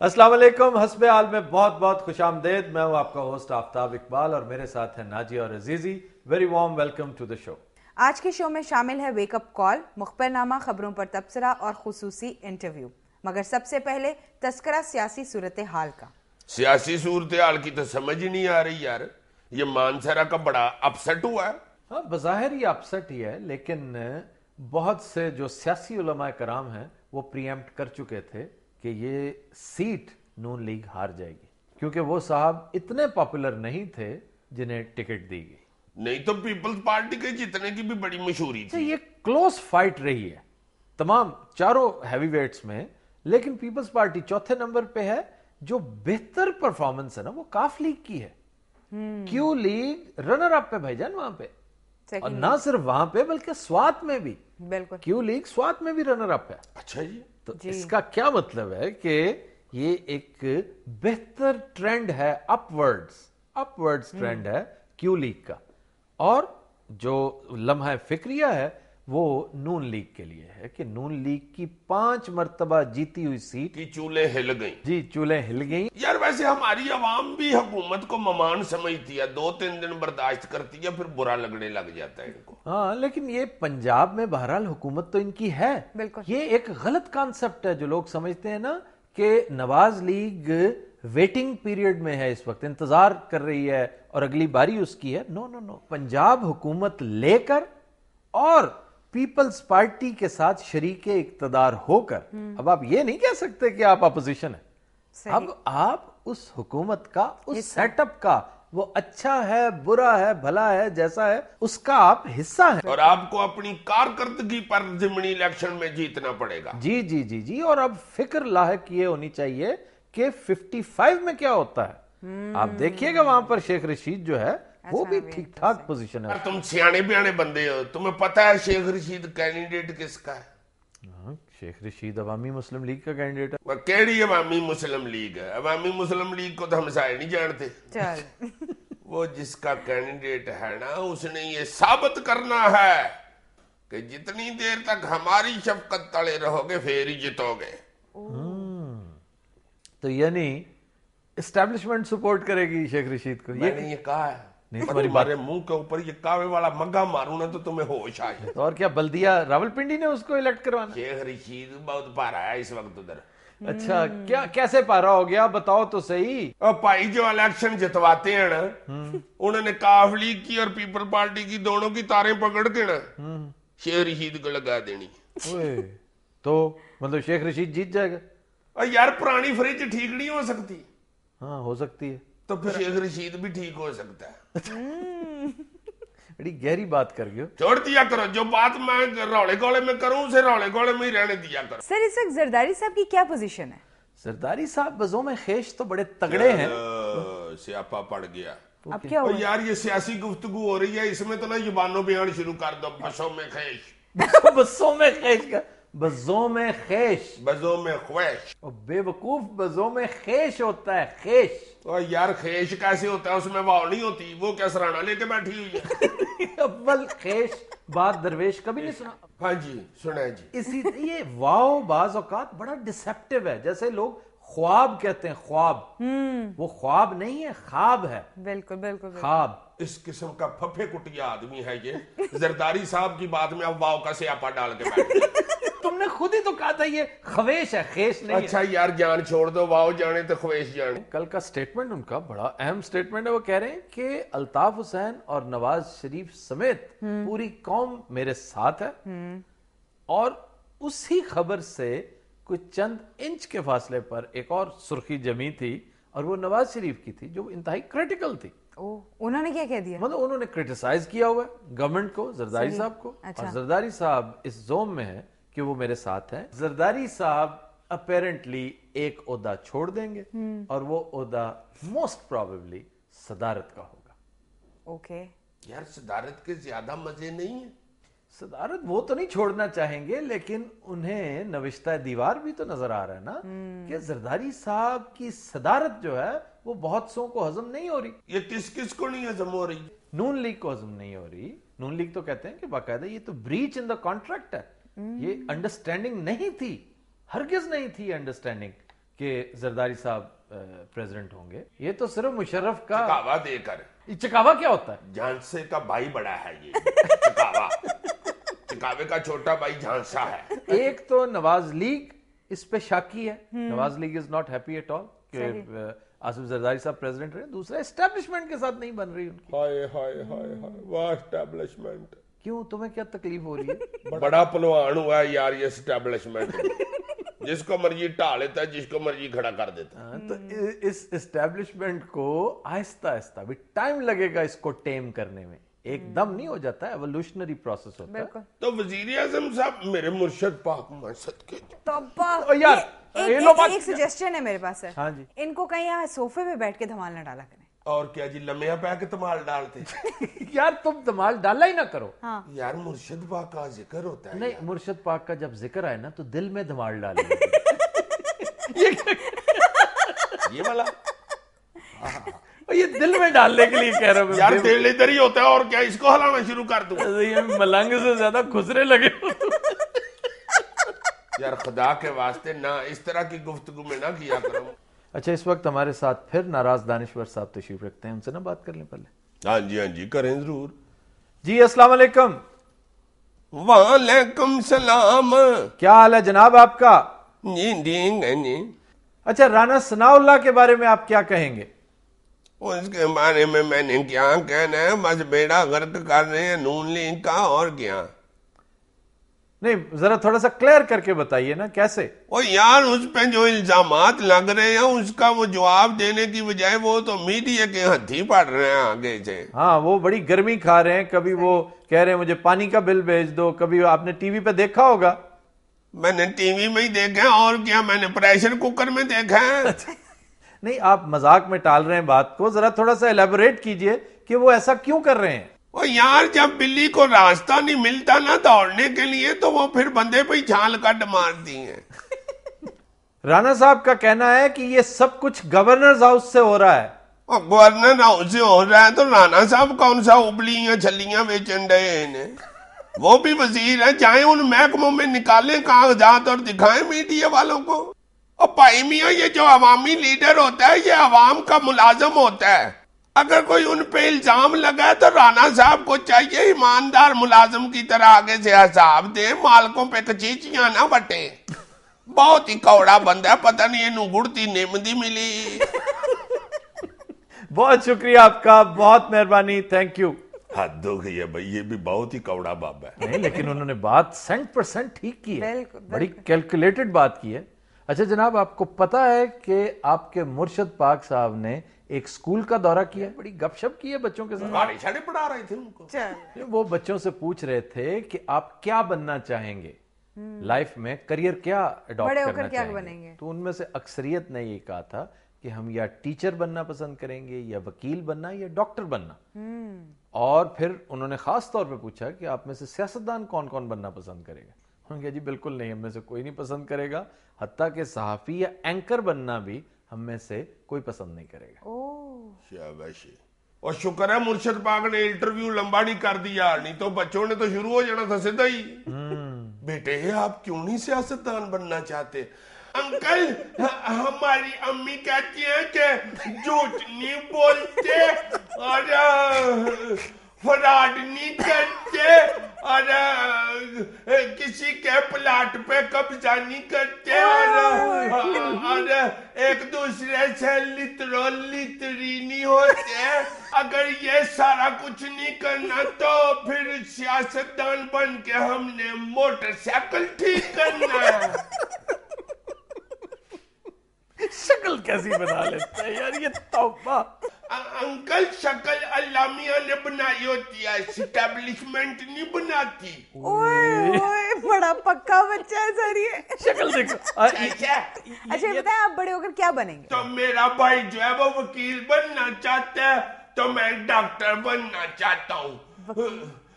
अस्सलाम वालेकुम। हस्बे हाल में बहुत बहुत खुश आमदेद। मैं हूं आपका होस्ट आफ्ताब इकबाल और मेरे साथ हैं नाजिया और Azizi. Very warm welcome to the show. आज के शो में शामिल है वेकअप कॉल, मुखबरनामा, खबरों पर तबसरा और खुसूसी इंटरव्यू। मगर सबसे पहले तस्करा सियासी सूरत हाल का। सियासी सूरत हाल की तो समझ ही नहीं आ रही यार। ये मानसरा का बड़ा अपसेट हुआ है। हाँ, बज़ाहिर ये अपसेट ही है, लेकिन बहुत से जो सियासी उलमा कराम हैं वो प्रीएम्प्ट कर चुके थे कि ये सीट नून लीग हार जाएगी, क्योंकि वो साहब इतने पॉपुलर नहीं थे जिन्हें टिकट दी गई। नहीं तो पीपल्स पार्टी के जीतने की भी बड़ी मशहूरी थी। ये क्लोज फाइट रही है तमाम चारों हैवी वेट्स में, लेकिन पीपल्स पार्टी चौथे नंबर पे है। जो बेहतर परफॉर्मेंस है ना वो काफ लीग की है। क्यू लीग रनर अप पे भाईजान वहां पे, और ना सिर्फ वहां पे बल्कि स्वात में भी। बिल्कुल, क्यू लीग स्वात में भी रनर अप है। अच्छा जी। तो इसका क्या मतलब है कि ये एक बेहतर ट्रेंड है, अपवर्ड्स ट्रेंड है क्यू लीग का। और जो लम्हा फिक्रिया है वो नून लीग के लिए है कि नून लीग की 5 मर्तबा जीती हुई सीट की चूल्हे हिल गई। जी, चूल्हे हिल गई। यार वैसे हमारी आवाम भी हुकूमत को ममान समझती है, 2-3 दिन बर्दाश्त करती है, फिर बुरा लगने लग जाता है इनको। हाँ, लेकिन ये पंजाब में बहरहाल हुकूमत तो इनकी है। बिल्कुल। ये एक गलत कॉन्सेप्ट है जो लोग समझते हैं ना कि नवाज लीग वेटिंग पीरियड में है, इस वक्त इंतजार कर रही है और अगली बारी उसकी है। नो नो नो, पंजाब हुकूमत लेकर और पीपल्स पार्टी के साथ शरीके इक्तदार होकर, अब आप ये नहीं कह सकते कि आप अपोजिशन है। अब आप उस हुकूमत का, उस सेटअप का, वो अच्छा है, बुरा है, भला है, जैसा है, उसका आप हिस्सा है। और आपको अपनी कारकर्दगी पर ज़िमनी इलेक्शन में जीतना पड़ेगा। जी जी जी जी। और अब फिक्र लाहक ये होनी चाहिए कि 55 में क्या होता है। आप देखिएगा वहां पर शेख रशीद जो है वो भी ठीक ठाक पोजीशन है। तुम सियाने बियाने बंदे हो, तुम्हें पता है शेख रशीद कैंडिडेट किसका है? शेख रशीद अवामी मुस्लिम लीग का कैंडिडेट है। वह केड़ी अवामी मुस्लिम लीग है? अवामी मुस्लिम लीग को तो हम सारे नहीं जानते। चल। वो जिसका कैंडिडेट है ना, उसने ये साबित करना है कि जितनी देर तक हमारी शफकत तले रहोगे फिर ही जीतोगे। तो यानी एस्टैब्लिशमेंट सपोर्ट करेगी शेख रशीद को। मैंने ये कहा है नहीं, तुम्हारी बारे मुंह के ऊपर ये कावे वाला मग्गा मारू ना तो तुम्हें होश आ जाए। तो और क्या, बल्दिया रावलपिंडी ने उसको इलेक्ट करवाना? शेख रशीद बहुत पारा है इस वक्त उधर। अच्छा, क्या कैसे पारा हो गया बताओ तो सही। और भाई जो इलेक्शन जितवाते हैं ना, उन्होंने काफ लीग की और पीपल पार्टी की दोनों की तारें पकड़ के ना शेख रशीद को लगा देनी। तो मतलब शेख रशीद जीत जाएगा? और यार पुरानी फ्रिज ठीक नहीं हो सकती। हाँ, हो सकती है। तो फिर शेख रशीद भी ठीक हो सकता है। बड़ी गहरी बात कर गए हो। छोड़ दिया करो, जो बात मैं रौले गोले में करूं उसे रौले गोले में ही रहने दिया करो। सर, इस वक्त जरदारी साहब की क्या पोजीशन है? जरदारी साहब बजों में खेश तो बड़े तगड़े हैं। स्यापा पड़ गया। अब क्या हुआ? यार ये सियासी गुफ्तगू हो रही है, इसमें तो ना जुबानों बयान शुरू कर दो। बसों में खेश, बसों में खेश का, बजों में खेश, बजों में ख्वेश। और बेवकूफ, बजों में खेश होता है, खेश। और यार खेश कैसे होता है? उसमें वाव नहीं होती, वो क्या सराहना लेके बैठी हुई है। अव्वल खेश बात दरवेश कभी नहीं सुना? हाँ जी, सुना है जी। इसी ये वाव बाज औकात बड़ा डिसेप्टिव है। जैसे लोग ख्वाब कहते हैं, ख्वाब, वो ख्वाब नहीं है, ख्वाब है। बिल्कुल बिल्कुल, ख्वाब। इस किस्म का फफे कुटिया आदमी है ये। जरदारी साहब की बात में अब वाव का स्यापा डाल के बैठे। तुमने खुद ही तो कहा था ये खवेश है, खेश नहीं। अच्छा यार जान छोड़ दो, वाव जाने तो ख्वेश जाने। कल का स्टेटमेंट उनका बड़ा अहम स्टेटमेंट है। वो कह रहे हैं कि अल्ताफ हुसैन और नवाज शरीफ समेत पूरी कौम मेरे साथ है। और उसी खबर से कुछ चंद इंच के फासले पर एक और सुर्खी जमी थी, और वो नवाज शरीफ की थी जो इंतहाई क्रिटिकल थी। उन्होंने क्या कह दिया? मतलब उन्होंने क्रिटिसाइज किया हुआ है गवर्नमेंट को, जरदारी साहब को। अच्छा। और जरदारी साहब इस जोन में है कि वो मेरे साथ हैं। जरदारी साहब अपेरेंटली एक ओहदा छोड़ देंगे और वो ओहदा मोस्ट प्रोबेबली सदारत का होगा। ओके। यार सदारत के ज्यादा मजे नहीं है। सदारत वो तो नहीं छोड़ना चाहेंगे, लेकिन उन्हें नविश्ता दीवार भी तो नजर आ रहा है ना कि जरदारी साहब की सदारत जो है वो बहुत सौ को हजम नहीं हो रही। ये किस किस को नहीं हजम हो रही? नून लीग को हजम नहीं हो रही। नून लीग तो कहते हैं कि बाकायदा ये तो ब्रीच इन द कॉन्ट्रैक्ट है, ये अंडरस्टैंडिंग नहीं थी, हरगिज नहीं थी अंडरस्टैंडिंग کہ زرداری صاحب پریزیڈنٹ ہوں گے. یہ تو صرف مشرف کا چکاوا دے کر. چکاوا کیا ہوتا ہے؟ جھانسے کا بھائی بڑا ہے یہ چکاوا. چکاوے کا چھوٹا بھائی جھانسا ہے. ایک تو نواز لیگ اس پہ شاکی ہے. Nawaz League is not happy at all کہ آصف زرداری صاحب پریزیڈنٹ رہے. دوسرا اسٹیبلشمنٹ کے ساتھ نہیں بن رہی ان کی. ہائے ہائے ہائے ہائے واہ اسٹیبلشمنٹ. کیوں تمہیں کیا تکلیف ہو رہی ہے؟ بڑا پلوان ہوا ہے یار یہ اسٹیبلشمنٹ. جس کو مرضی ٹھا لیتا ہے, جس کو مرضی کھڑا کر دیتا ہے. تو اس اسٹیبلشمنٹ کو آہستہ آہستہ بھی ٹائم لگے گا اس کو ٹیم کرنے میں. ایک دم نہیں ہو جاتا ہے, ایوولوشنری پروسیس ہوتا ہے. تو وزیر اعظم صاحب میرے مرشد پاک صدقے یار ایک سجیسشن ہے میرے پاس. ہاں جی, ان کو کہیں یہاں صوفے پہ بیٹھ کے دھمال نہ ڈالا کریں. اور کیا جی, لمحہ پہ کے تمال ڈالتے. یار تم دمال ڈالا ہی نہ کرو. یار مرشد پاک کا ذکر ہوتا ہے. نہیں, مرشد پاک کا جب ذکر آئے نا تو دل میں دمال ڈالے. یہ والا یہ دل میں ڈالنے کے لیے کہہ رہا ہوں یار. دل ادھر ہی ہوتا ہے اور کیا, اس کو ہلانا شروع کر دوں. یہ ملنگ سے زیادہ خسرے لگے. یار خدا کے واسطے نہ اس طرح کی گفتگو میں نہ کیا کرو. اچھا, اس وقت ہمارے ساتھ پھر ناراض دانشور صاحب تشریف رکھتے ہیں, ان سے نہ بات کر لیں پہلے. ہاں جی کریں ضرور. جی السلام علیکم. وعلیکم السلام. کیا حال ہے جناب آپ کا؟ جی. اچھا, رانا ثناء اللہ کے بارے میں آپ کیا کہیں گے؟ اس کے بارے میں نے کیا کہنا ہے, بس بیڑا غرق کر رہے ہیں نون لیگ کا, اور کیا. نہیں, ذرا تھوڑا سا کلیئر کر کے بتائیے نا کیسے. وہ یار اس پہ جو الزامات لگ رہے ہیں اس کا وہ جواب دینے کی بجائے وہ تو میڈیا کے ہتھی پڑ رہے ہیں آگے سے. ہاں, وہ بڑی گرمی کھا رہے ہیں. کبھی وہ کہہ رہے ہیں مجھے پانی کا بل بھیج دو, کبھی آپ نے ٹی وی پہ دیکھا ہوگا. میں نے ٹی وی میں ہی دیکھا, اور کیا میں نے پریشر کوکر میں دیکھا ہے. نہیں, آپ مذاق میں ٹال رہے ہیں بات کو, ذرا تھوڑا سا ایلیبوریٹ کیجئے کہ وہ ایسا کیوں کر رہے ہیں. وہ یار جب بلی کو راستہ نہیں ملتا نا دوڑنے کے لیے تو وہ پھر بندے پہ ہی چھال کٹ مارتی ہیں. رانا صاحب کا کہنا ہے کہ یہ سب کچھ گورنرز ہاؤس سے ہو رہا ہے. اور گورنر ہاؤس سے ہو رہا ہے تو رانا صاحب کون سا ابلیاں چھلیاں بیچن رہے ہیں. وہ بھی وزیر ہیں, جائیں ان محکموں میں نکالیں کاغذات اور دکھائیں میڈیا والوں کو. اور بھائی میاں یہ جو عوامی لیڈر ہوتا ہے یہ عوام کا ملازم ہوتا ہے. اگر کوئی ان پہ الزام لگا ہے تو رانا صاحب کو چاہیے ایماندار ملازم کی طرح آگے سے حساب دیں, مالکوں پہ کچیچیاں نہ بٹیں. بہت ہی کوڑا بندہ ہے, پتہ نہیں یہ نگڑتی نعمتی ملی. بہت شکریہ آپ کا, بہت مہربانی, تھینک یو. حد ہو گئی ہے بھائی, یہ بھی بہت ہی کوڑا بابا ہے. نہیں, لیکن انہوں نے بات 100% ٹھیک کی ہے, بڑی کیلکولیٹڈ بات کی ہے. اچھا جناب, آپ کو پتا ہے کہ آپ کے مرشد پاک صاحب نے ایک سکول کا دورہ کیا, بڑی گپ شپ کی ہے بچوں کے ساتھ. گاڑی چھڑے پڑھا رہے تھے ان کو. وہ بچوں سے پوچھ رہے تھے کہ آپ کیا بننا چاہیں گے لائف میں, کریئر کیا اڈاپٹ کرنا چاہیں گے. تو ان میں سے اکثریت نے یہ کہا تھا کہ ہم یا ٹیچر بننا پسند کریں گے, یا وکیل بننا, یا ڈاکٹر بننا. اور پھر انہوں نے خاص طور پہ پوچھا کہ آپ میں سے سیاستدان کون کون بننا پسند کرے گا. انہوں نے کہا جی بالکل نہیں, ہم میں سے کوئی نہیں پسند کرے گا, حتیٰ کہ صحافی یا اینکر بننا بھی ہم میں سے کوئی پسند نہیں کرے گا. شاباشی. اور شکر ہے مرشد پاک نے انٹرویو لمبا نہیں کر دیا, نہیں تو بچوں نے تو شروع ہو جانا تھا سیدھا ہی. بیٹے آپ کیوں نہیں سیاستدان بننا چاہتے؟ انکل ہماری امی کہتی ہیں کہ جھوٹ نہیں بولتے اور فراڈ نہیں کرتے اور کسی کے پلاٹ پہ قبضہ نہیں کرتے اور ایک دوسرے سے لترو لتری نہیں ہوتے. اگر یہ سارا کچھ نہیں کرنا تو پھر سیاستدان بن کے ہم نے موٹر سائیکل ٹھیک کرنا ہے. شکل کیسی بنا لیتا ہے یار یہ توبہ. انکل شکل اللہ میاں نے بنائی ہوتی ہے, اسٹیبلشمنٹ نہیں بناتی. اوئے بڑا پکا بچہ ہے سر یہ. شکل دیکھو. اچھا بتائیں آپ بڑے ہو کر کیا بنیں گے؟ تو میرا بھائی جو ہے وہ وکیل بننا چاہتا ہے تو میں ڈاکٹر بننا چاہتا ہوں.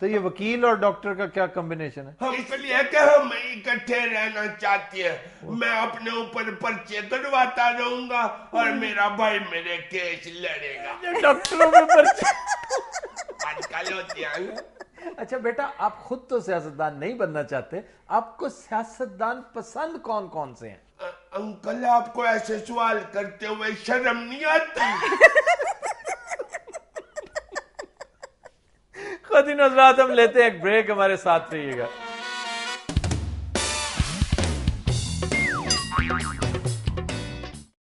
تو یہ وکیل اور ڈاکٹر کا کیا کمبینیشن ہے؟ ہم اس لیے کہ ہم اکٹھے رہنا چاہتے ہیں. میں اپنے اوپر پرچے کرواتا رہوں گا اور میرا بھائی میرے کیس لڑے گا. ڈاکٹروں میں پرچے آج کل ہوتی ہے. اچھا بیٹا, آپ خود تو سیاستدان نہیں بننا چاہتے, آپ کو سیاستدان پسند کون کون سے ہیں؟ انکل آپ کو ایسے سوال کرتے ہوئے شرم نہیں آتی؟ خواتین حضرات ہم لیتے ہیں ایک بریک، ہمارے ساتھ رہیے گا.